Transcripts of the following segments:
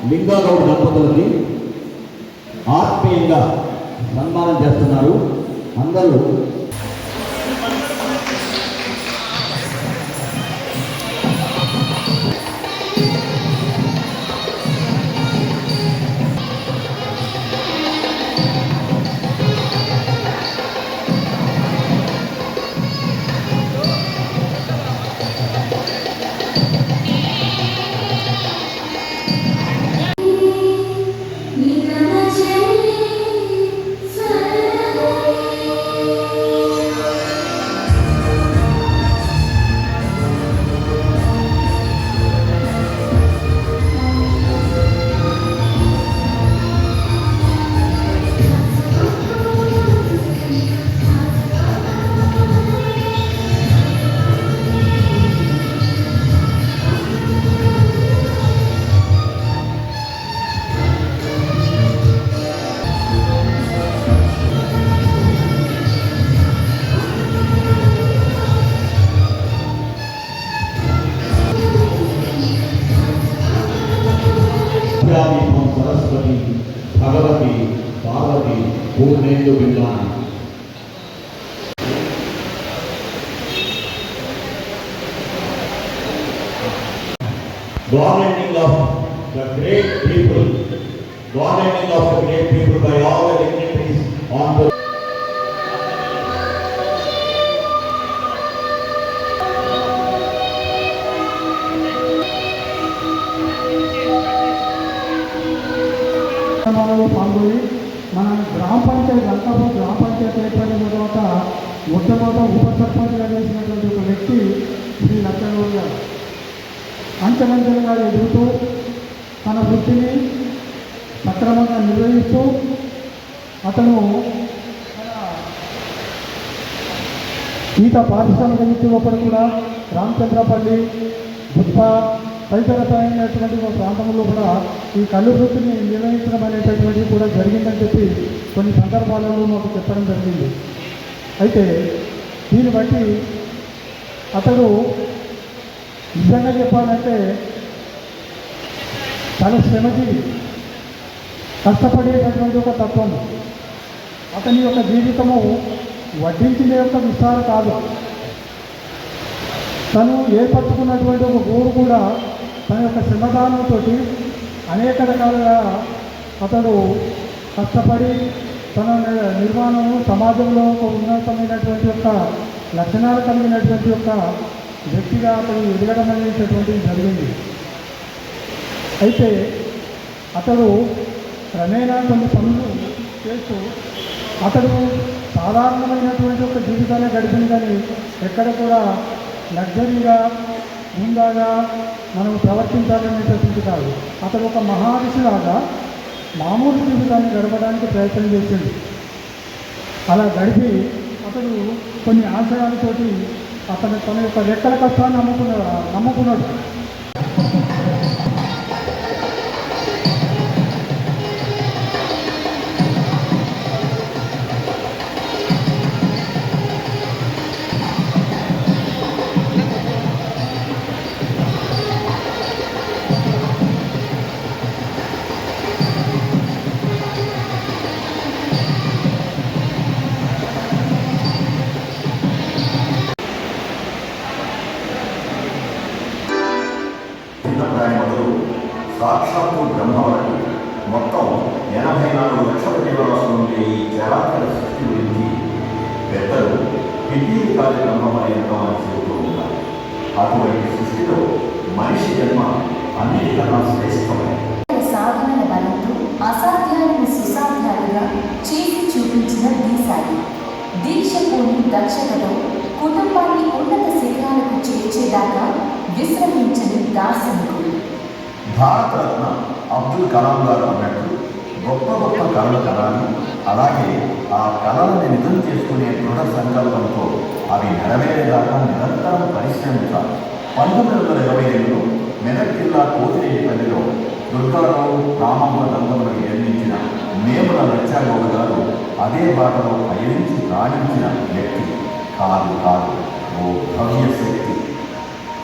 లింగాగౌడ్ దంపతులకి ఆత్మీయంగా సన్మానం చేస్తున్నారు. అందరూ Saraswati Bhagavati Parvati Purnendu బిల్లాని God ending of the great people, God ending of the great people by all the dignitaries on the పాల్గొని మన గ్రామ పంచాయతీ లంకాపూర్ గ్రామ పంచాయతీ ఏర్పడిన తర్వాత మొట్టమొదట ఉప సర్పంచ్గా చేసినటువంటి ఒక వ్యక్తి శ్రీ లక్ష్మణరావు గారు అంచెలంచెలుగా ఎదుగుతూ తన వృత్తిని సక్రమంగా నిర్వహిస్తూ అతను ఈత పారిశ్రామిక వృత్తి లోపల కూడా రామచంద్రపల్లి బుద్ధ తదితరమైనటువంటి ఒక ప్రాంతంలో కూడా ఈ కళ్ళు వృత్తిని నిర్వహించడం అనేటటువంటిది కూడా జరిగిందని చెప్పి కొన్ని సందర్భాలలో మాకు చెప్పడం జరిగింది. అయితే దీన్ని బట్టి అతడు నిజంగా చెప్పాలంటే చాలా శ్రమజీవి, కష్టపడేటటువంటి ఒక తత్వం. అతని యొక్క జీవితము వడ్డించిన యొక్క విస్తారం కాదు. తను ఏర్పరచుకున్నటువంటి ఒక ఊరు కూడా తన యొక్క శ్రమదానంతో అనేక రకాలుగా అతడు కష్టపడి తన నిర్మాణము సమాజంలో ఒక ఉన్నతమైనటువంటి యొక్క లక్షణాలు కలిగినటువంటి యొక్క వ్యక్తిగా అతడు ఎదగడం అనేటటువంటిది జరిగింది. అయితే అతడు క్రమేణా కొన్ని పనులు చేస్తూ అతడు సాధారణమైనటువంటి ఒక జీవితాన్ని గడిపింది, కానీ ఎక్కడ కూడా లగ్జరీగా హుందాగా మనం ప్రవర్తించాలనేటటువంటి కాదు. అతడు ఒక మహారుషిలాగా మామూలు జీవితాన్ని గడపడానికి ప్రయత్నం చేసింది. అలా గడిపి అతడు కొన్ని ఆశయాలతోటి అతను తన యొక్క రెక్కల కష్టాన్ని నమ్ముకున్నాడు. సాక్షాత్తు బ్రహ్మ వరకు మొత్తం 84 లక్షల జీవరాశులు ఉండే ఈ చరాచర సృష్టి గురించి పెద్దలు పిపీలి కార్యక్రమం ఎంతో అని చెబుతూ ఉంటారు. అటువంటి సృష్టిలో మనిషి జన్మ అన్నిటికన్నా శ్రేష్టమైనది. సాధనల బలంతో అసాధ్యాలను సుసాధ్యాలుగా చేసి చూపించిన దీశాలి. దీక్ష పోని దక్షతతో కుటుంబాన్ని ఉన్నత శిఖరాలకు చేర్చేదాకా విశ్రమించని దార్శనికుడు. భారతరత్న అబ్దుల్ కలాం గారు అన్నట్టు గొప్ప గొప్ప కళలు కలాలి, అలాగే ఆ కళలను నిజం చేసుకునే దృఢ సంకల్పంతో అవి నెరవేరేదాకా నిరంతరం పరిశ్రమించాలి. 1922లో మెదక్ జిల్లా కోతిరెడ్డిపల్లిలో దుర్గారావు రామమ్మ దంపతులకు జన్మించిన మేముల లచ్చాగౌడ గారు అదే బాటలో పయనించి రాణించిన వ్యక్తి. కాదు ఓ భవ్య శక్తి.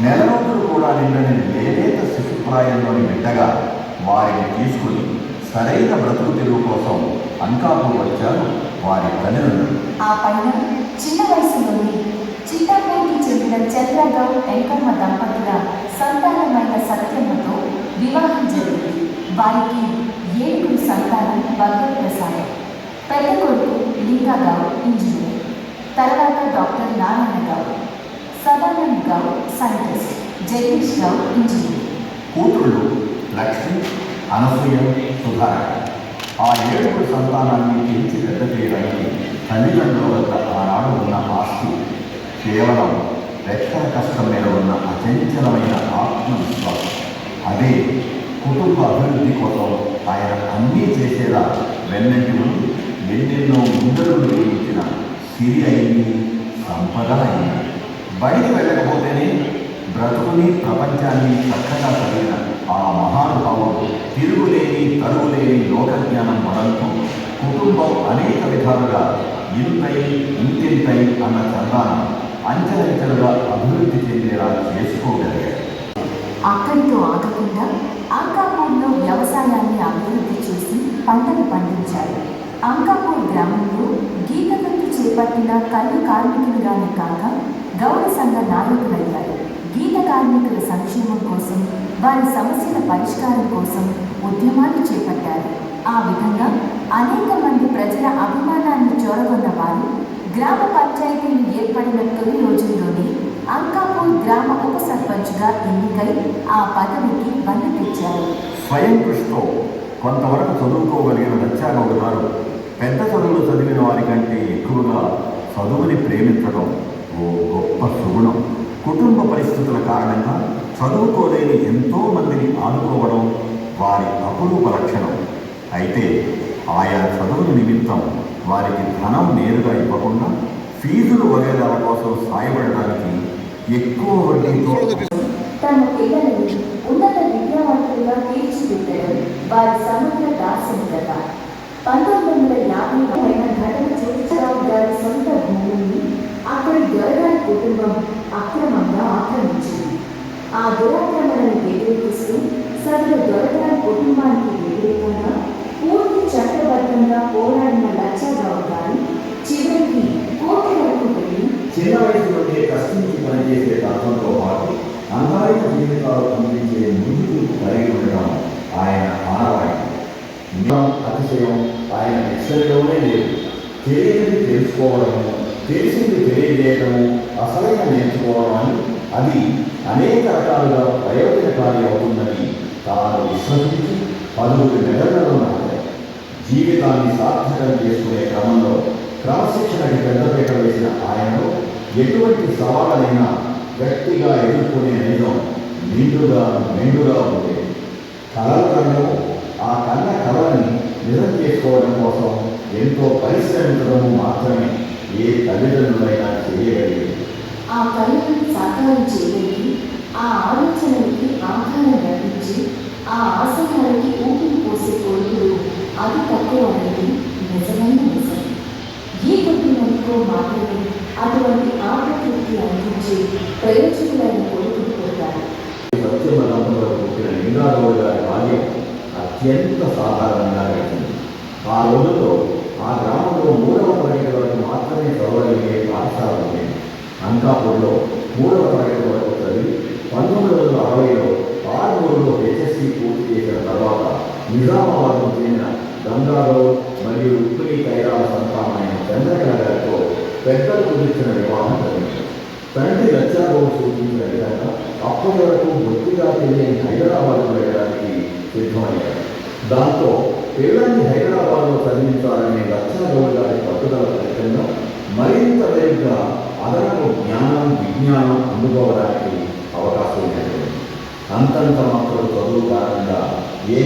నెల రోజులు కూడా నిండని లేలేత శిశుప్రాయంలోని బిడ్డగా వారిని తీసుకుని సరైన బ్రతుకు తెరువు కోసం అంకాపూర్ వచ్చారు వారి తల్లిదండ్రులు. ఆ పైన చిన్న వయసులోనే చిట్టాపూర్కి చెందిన చంద్రగౌడ్ వెంకమ్మ దంపతుల సంతానమైన సత్యమ్మతో వివాహం జరిగింది. వారికి 7 సంతానం భగవత్ప్రసాదం. పెద్ద కొడుకు లింగగౌడ్ ఇంజనీర్, తర్వాత doctor Narayana Goud, Sadanand Goud scientist, Jagadish Goud engineer. కూతుళ్ళు లక్ష్మి, అనసూయ, సుధాకర్. ఆ 7 సంతానాన్ని పెంచి పెద్ద చేయడానికి తల్లిదండ్రుల వద్ద ఆనాడు ఉన్న ఆస్తి కేవలం రెక్కల కష్టం మీద ఉన్న అచంచలమైన ఆత్మవిశ్వాసం. అదే కుటుంబ అభివృద్ధి కోసం ఆయన అన్నీ చేసేలా వెన్నంటి ముందు ఎన్నెన్నో ముందడుగులు వేయించిన సిరి అయింది, సంపద అయింది. బయటికి వెళ్ళకపోతేనే బ్రతుకుని ప్రపంచాన్ని చక్కగా చదివిన ఆ మహానుభావుడు తిరుగులేని తరుగులేని లోకజ్ఞానం వడంతో కుటుంబం అనేక విధాలుగా ఇంతై ఇంతింతై అన్న చందానం అంచెలంచెలుగా అభివృద్ధి చెందేలా చేసుకోగలిగారు. అక్కడితో ఆగకుండా అంకాపూర్లో వ్యవసాయాన్ని అభివృద్ధి చేసి పంటలు పండించారు. అంకాపూర్ గ్రామంలో గీత వృత్తి చేపట్టిన కళ్ళు కార్మికులుగానే కాక గౌడ సంఘ నాయకులయ్యారు. గీత కార్మికుల సంక్షేమం కోసం, వారి సమస్యల పరిష్కారం కోసం ఉద్యమాలు చేపట్టారు. ఆ విధంగా అనేక మంది ప్రజల అభిమానాన్ని చూరగొన్న వారు గ్రామ పంచాయతీలు ఏర్పడిన తొలి రోజుల్లోనే అంకాపూర్ గ్రామ ఉప సర్పంచ్గా ఎన్నికై ఆ పదవికి వన్నె తెచ్చారు. స్వయం కృషితో కొంతవరకు చదువుకోగలిగిన లచ్చాగౌడ్ గారు పెద్ద చదువులు చదివిన వారి కంటే ఎక్కువగా చదువుని ప్రేమించడం ఓ గొప్ప సుగుణం. కుటుంబ పరిస్థితుల కారణంగా చదువుకోలేని ఎంతో మందిని ఆదుకోవడం వారి అపురూప లక్షణం. అయితే ఆయా చదువుల నిమిత్తం వారికి ధనం నేరుగా ఇవ్వకుండా ఫీజులు వగైరాల కోసం సాయపడడానికి ఎక్కువ వడ్డీతో తమ పిల్లలను ఉన్నత విద్యావంతులుగా తీర్చిదిద్దడం వారి సమగ్ర దార్శనికత. 1950 ఘటన చోటురావు గారి సొంత భూమిని అక్కడి దొరగారి కుటుంబం అక్రమంగా ఆక్రమించింది. ఆ దురాక్రమణను వ్యతిరేకిస్తూ సదరు దొరగారి కుటుంబానికి వ్యతిరేకంగా పూర్తి చట్టబద్ధంగా పోరాడిన లచ్చాగౌడ్ గారు చివరికి కోర్టు వరకు వెళ్ళి చిన్న వయసు నుండి కష్టించి పనిచేసే తత్వంతో పాటు అంగారిక జీవితాలు అందించే ముందుకు కలిగి ఉండడం ఆయన ఆనవాయితీ. అతిశయం ఆయన ఎక్సరిలోనే లేదు. తెలియనిది తెలుసుకోవడము, తెలిసింది తెలియజేయడము, అసలైన నేర్చుకోవడం అని అది అనేక రకాలుగా ప్రయోజనకారి అవుతుందని తాను విశ్వసించి 10 మెడలను నాటారు. జీవితాన్ని సార్థకం చేసుకునే క్రమంలో క్రమశిక్షణకి పెద్దపీట వేసిన ఆయనలో ఎటువంటి సవాళ్ళనైనా గట్టిగా ఎదుర్కొనే నైజం మెండుగా ఉండేది. కలలను ఆ కళని నిజం చేసుకోవడం కోసం ఎంతో పరిశ్రమించడము మాత్రమే ఏ తల్లిదండ్రులైనా చేయగలిగేది. ఆ కళలను సాకారం చేయడానికి, ఆ ఆలోచనలకి ఆధారం లభించి ఆ ఆశయాలకి ఊపిరి పోసే కొడుకులు అతి తక్కువ అనేది నిజమైన నిజం. ఈ కొద్ది మందితో మాత్రమే అటువంటి ఆత్మతృప్తి అందించే ప్రయోజకులైన కొడుకులు పుట్టారు. సత్యమనంలో పుట్టిన లింగాగౌడ్ గారి బాల్యం అత్యంత సాధారణంగా గడిచింది. ఆ రోజుల్లో ఆ గ్రామంలో 3వ తరగతి వరకు మాత్రమే చదవగలిగే పాఠశాల ఉండేది. అంకాపూర్లో 3వ తరగతి వరకు చదివి 1960లో ఆర్మూరులో హెచ్ఎస్సి పూర్తి చేసిన తర్వాత నిజామాబాద్కు చెందిన గంగాగౌడ్ మరియు రుక్మిణి కైరాల సంతానమైన చంద్రకళ గారితో పెద్దలు కుదిర్చిన వివాహం జరిగింది. తండ్రి లచ్చాగౌడ్ సూచించిన విధంగా అప్పటి వరకు బొత్తిగా తెలియని హైదరాబాద్కు వెళ్ళడానికి సిద్ధమయ్యారు. దాంతో పిల్లల్ని హైదరాబాద్లో చదివించాలనే లచ్చాగౌడ్ గారి పట్టుదల ఫలితంగా మరింత వేరుగా అదనపు జ్ఞానం విజ్ఞానం అందుకోవడానికి అవకాశం కలిగింది. అంతంత మాత్రం చదువు కారణంగా ఏ